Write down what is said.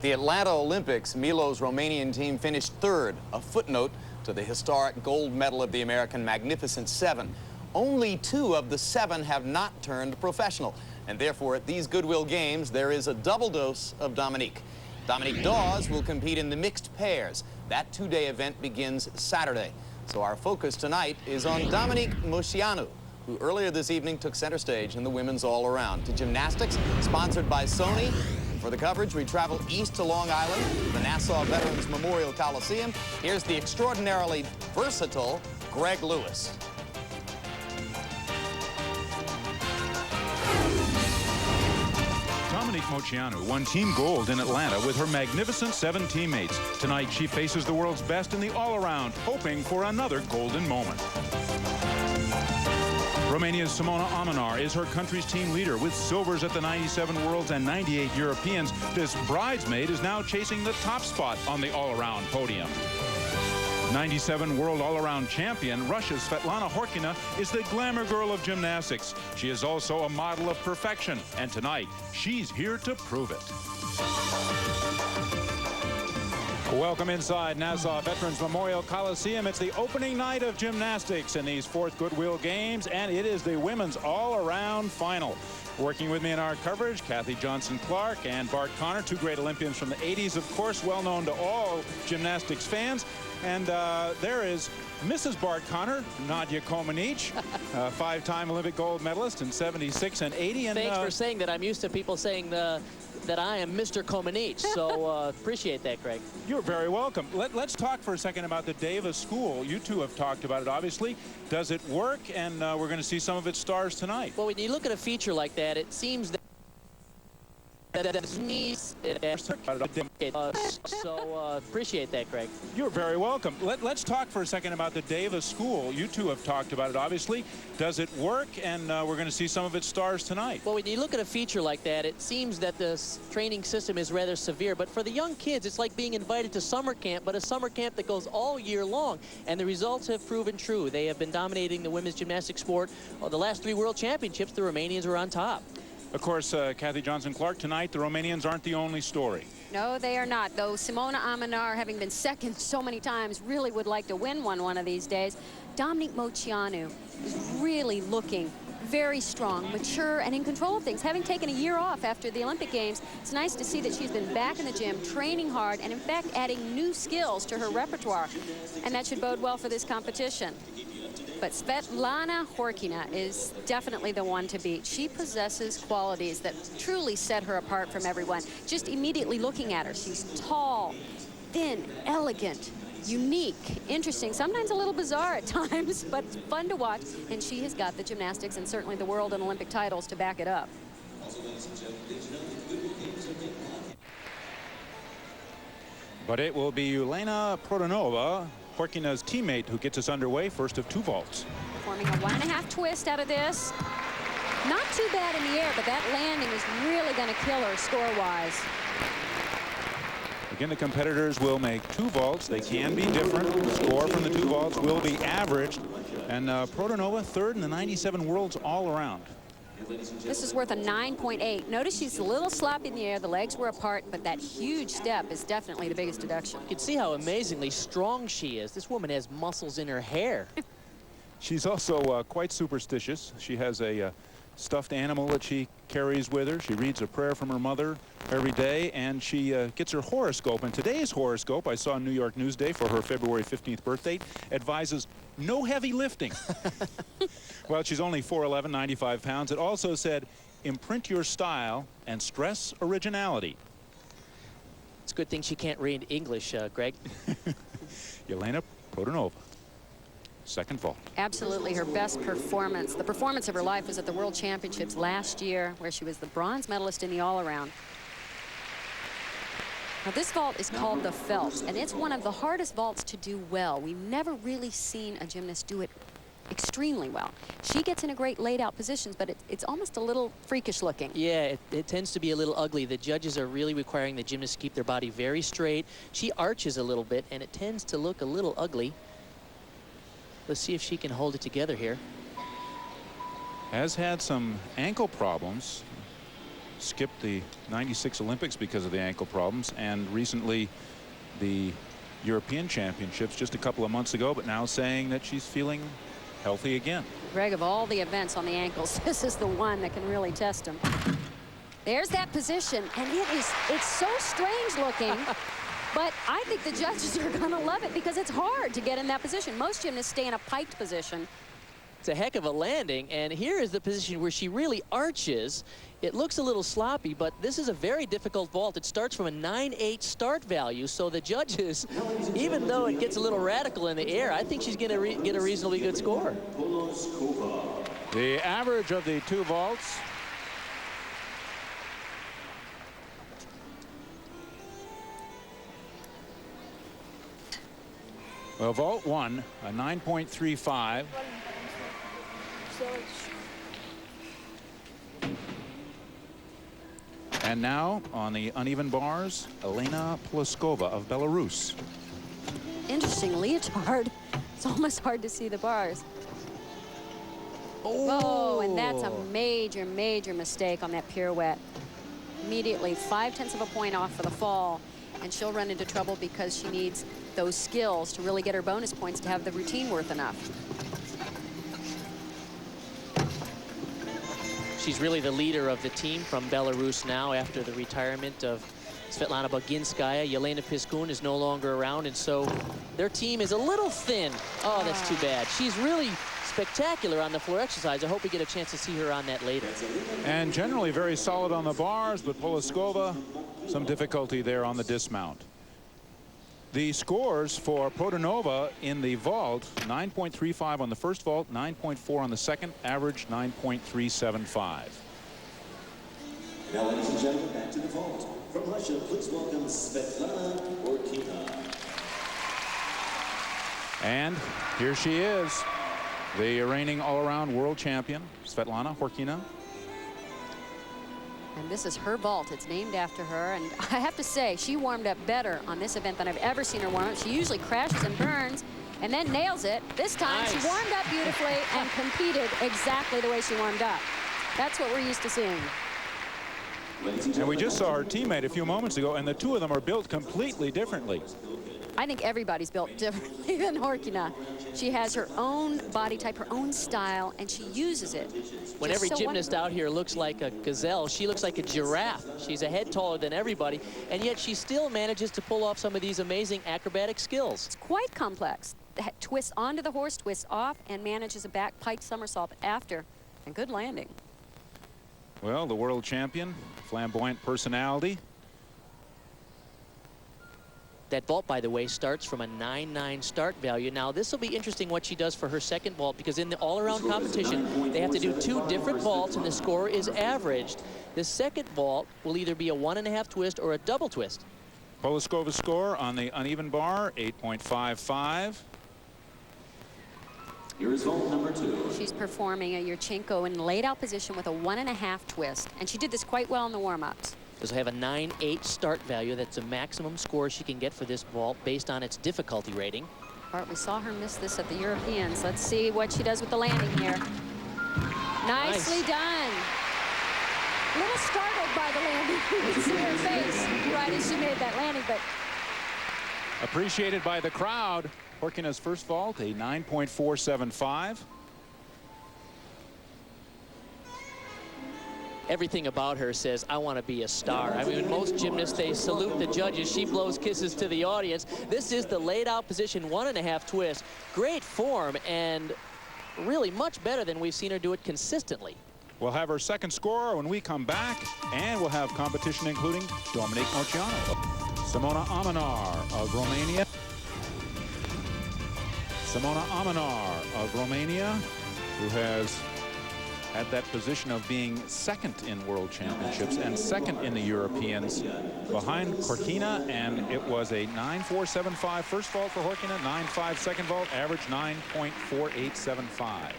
The Atlanta Olympics, Milo's Romanian team finished third, a footnote to the historic gold medal of the American Magnificent Seven. Only 2 of the 7 have not turned professional, and therefore at these Goodwill Games there is a double dose of Dominique. Dominique Dawes will compete in the mixed pairs. That 2-day event begins Saturday. So our focus tonight is on Dominique Moceanu, who earlier this evening took center stage in the women's all-around. To Gymnastics, sponsored by Sony. For the coverage, we travel east to Long Island, the Nassau Veterans Memorial Coliseum. Here's the extraordinarily versatile Greg Lewis. Dominique Moceanu won team gold in Atlanta with her magnificent 7 teammates. Tonight, she faces the world's best in the all-around, hoping for another golden moment. Romania's Simona Amanar is her country's team leader with silvers at the 97 Worlds and 98 Europeans. This bridesmaid is now chasing the top spot on the all-around podium. 97 World All-Around Champion, Russia's Svetlana Khorkina is the glamour girl of gymnastics. She is also a model of perfection, and tonight, she's here to prove it. Welcome inside Nassau Veterans Memorial Coliseum. It's the opening night of gymnastics in these 4th Goodwill Games, and it is the women's all-around final. Working with me in our coverage, Kathy Johnson-Clark and Bart Connor, 2 great Olympians from the 80s, of course, well known to all gymnastics fans. And there is Mrs. Bart Connor, Nadia Comaneci, 5-time Olympic gold medalist in 76 and 80. And, thanks for saying that. I'm used to people saying that I am Mr. Comaneci, so appreciate that, Greg. You're very welcome. Let's talk for a second about the Davis School. You two have talked about it, obviously. Does it work? And we're going to see some of its stars tonight. Well, when you look at a feature like that, it seems that so appreciate that, Greg. You're very welcome. Let's talk for a second about the Davis School. You two have talked about it, obviously. Does it work? And we're going to see some of its stars tonight. Well, when you look at a feature like that, it seems that the training system is rather severe. But for the young kids, it's like being invited to summer camp, but a summer camp that goes all year long. And the results have proven true. They have been dominating the women's gymnastics sport. The last 3 World Championships, the Romanians were on top. Of course, Kathy Johnson-Clark, tonight, the Romanians aren't the only story. No, they are not, though Simona Amanar, having been second so many times, really would like to win one of these days. Dominique Moceanu is really looking very strong, mature, and in control of things. Having taken a year off after the Olympic Games, it's nice to see that she's been back in the gym, training hard, and in fact adding new skills to her repertoire. And that should bode well for this competition. But Svetlana Khorkina is definitely the one to beat. She possesses qualities that truly set her apart from everyone. Just immediately looking at her, she's tall, thin, elegant, unique, interesting, sometimes a little bizarre at times, but fun to watch. And she has got the gymnastics and certainly the world and Olympic titles to back it up. But it will be Yelena Produnova, Khorkina's teammate, who gets us underway, first of 2 vaults. Performing a 1.5 twist out of this. Not too bad in the air, but that landing is really going to kill her score-wise. Again, the competitors will make 2 vaults. They can be different. The score from the 2 vaults will be averaged. And Produnova, 3rd in the 97 Worlds all around. This is worth a 9.8. Notice she's a little sloppy in the air. The legs were apart, but that huge step is definitely the biggest deduction. You can see how amazingly strong she is. This woman has muscles in her hair. She's also quite superstitious. She has a stuffed animal that she carries with her. She reads a prayer from her mother every day, and she gets her horoscope. And today's horoscope, I saw in New York Newsday for her February 15th birthday, advises no heavy lifting. Well, she's only 4'11", 95 pounds. It also said, imprint your style and stress originality. It's a good thing she can't read English, Greg. Yelena Produnova, 2nd vault. Absolutely her best performance. The performance of her life was at the World Championships last year, where she was the bronze medalist in the all-around. Now, this vault is called the Phelps, and it's one of the hardest vaults to do well. We've never really seen a gymnast do it extremely well. She gets in a great laid-out positions, but it's almost a little freakish looking. Yeah, it tends to be a little ugly. The judges are really requiring the gymnasts keep their body very straight. She arches a little bit, and it tends to look a little ugly. Let's see if she can hold it together here. Has had some ankle problems. skipped the '96 Olympics because of the ankle problems, and recently the European Championships just a couple of months ago, but now saying that she's feeling healthy again. Greg, of all the events on the ankles, this is the one that can really test them. There's that position, and it's so strange looking. But I think the judges are going to love it because it's hard to get in that position. Most gymnasts stay in a piked position. It's a heck of a landing, and here is the position where she really arches. It looks a little sloppy, but this is a very difficult vault. It starts from a 9.8 start value, so the judges, even though it gets a little radical in the air, I think she's going to get a reasonably good score. The average of the two vaults. Well, vault 1, a 9.35. And now on the uneven bars, Yelena Polozkova of Belarus. Interesting leotard. It's almost hard to see the bars. Oh, and that's a major, major mistake on that pirouette. Immediately 0.5 of a point off for the fall, and she'll run into trouble because she needs those skills to really get her bonus points to have the routine worth enough. She's really the leader of the team from Belarus now after the retirement of Svetlana Baginskaya. Yelena Piskun is no longer around, and so their team is a little thin. Oh, that's too bad. She's really spectacular on the floor exercise. I hope we get a chance to see her on that later. And generally very solid on the bars, but Polozkova, some difficulty there on the dismount. The scores for Produnova in the vault, 9.35 on the first vault, 9.4 on the second, average 9.375. Now, ladies and gentlemen, back to the vault. From Russia, please welcome Svetlana Khorkina. And here she is, the reigning all-around world champion, Svetlana Khorkina. And this is her vault. It's named after her. And I have to say, she warmed up better on this event than I've ever seen her warm up. She usually crashes and burns and then nails it. This time, nice. She warmed up beautifully and competed exactly the way she warmed up. That's what we're used to seeing. And we just saw her teammate a few moments ago, and the two of them are built completely differently. I think everybody's built differently than Khorkina. She has her own body type, her own style, and she uses it. When every gymnast out here looks like a gazelle, she looks like a giraffe. She's a head taller than everybody, and yet she still manages to pull off some of these amazing acrobatic skills. It's quite complex. Twists onto the horse, twists off, and manages a back pike somersault after. And good landing. Well, the world champion, flamboyant personality. That vault, by the way, starts from a 9.9 start value. Now, this will be interesting what she does for her second vault, because in the all-around competition, they have to do two different vaults, and the score is averaged. The second vault will either be a 1.5 twist or a double twist. Polozkova's score on the uneven bar, 8.55. Here's vault number 2. She's performing a Yurchenko in laid-out position with a 1.5 twist, and she did this quite well in the warm-ups. Does have a 9.8 start value. That's the maximum score she can get for this vault based on its difficulty rating. Bart, we saw her miss this at the Europeans. Let's see what she does with the landing here. Nicely done. A little startled by the landing. You can see her face right as she made that landing, but Appreciated by the crowd. Khorkina's first vault, a 9.475. Everything about her says, I want to be a star. I mean, most gymnasts, they salute the judges. She blows kisses to the audience. This is the laid out position, 1.5 twist. Great form, and really much better than we've seen her do it consistently. We'll have her second score when we come back, and we'll have competition including Dominic Moceanu, Simona Amenar of Romania. Simona Amenar of Romania, who has had that position of being second in World Championships and second in the Europeans behind Khorkina, and it was a 9.475 first vault for Khorkina, 9.5 second vault, average 9.4875.